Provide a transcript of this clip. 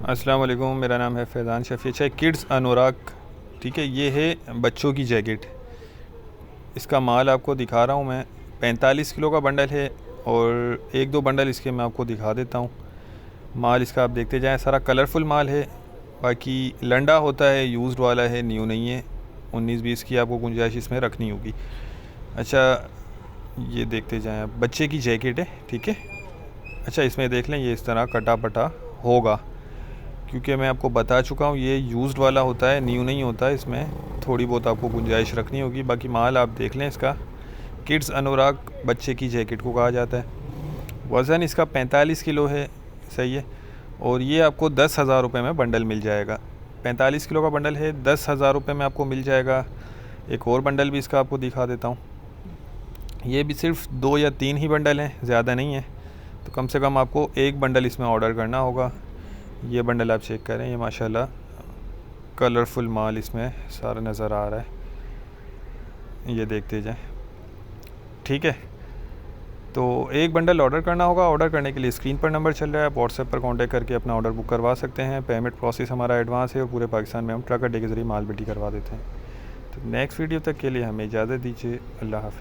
अस्सलाम वालेकुम, मेरा नाम है फैज़ान शफ़ी। अच्छा, किड्स अनुराग, ठीक है। ये है बच्चों की जैकेट। इसका माल आपको दिखा रहा हूँ मैं। 45 किलो का बंडल है और एक दो बंडल इसके मैं आपको दिखा देता हूँ। माल इसका आप देखते जाएँ, सारा कलरफुल माल है। बाकी लंडा होता है, यूज़्ड वाला है, न्यू नहीं है। 19-20 की आपको गुंजाइश इसमें रखनी होगी। अच्छा, ये देखते जाएँ आप। बच्चे की जैकेट है, ठीक है। अच्छा, इसमें देख लें, ये इस तरह कटा पटा होगा, क्योंकि मैं आपको बता चुका हूँ ये यूज़्ड वाला होता है, न्यू नहीं होता है। इसमें थोड़ी बहुत आपको गुंजाइश रखनी होगी। बाकी माल आप देख लें इसका। किड्स अनुराग बच्चे की जैकेट को कहा जाता है। वज़न इसका 45 किलो है, सही है। और ये आपको 10,000 रुपये में बंडल मिल जाएगा। 45 किलो का बंडल है, 10,000 रुपये में आपको मिल जाएगा। एक और बंडल भी इसका आपको दिखा देता हूँ। ये भी सिर्फ 2 या 3 ही बंडल हैं, ज़्यादा नहीं है। तो कम से कम आपको एक बंडल इसमें ऑर्डर करना होगा। ये बंडल आप चेक करें, ये माशाल्लाह कलरफुल माल इसमें सारा नज़र आ रहा है। ये देखते जाएं, ठीक है। तो एक बंडल ऑर्डर करना होगा। ऑर्डर करने के लिए स्क्रीन पर नंबर चल रहा है, आप व्हाट्सएप पर कांटेक्ट करके अपना ऑर्डर बुक करवा सकते हैं। पेमेंट प्रोसेस हमारा एडवांस है और पूरे पाकिस्तान में हम ट्रक अड्डे के ज़रिए माल बिल्टी करवा देते हैं। तो नेक्स्ट वीडियो तक के लिए हमें इजाज़त दीजिए। अल्लाह हाफ़िज़।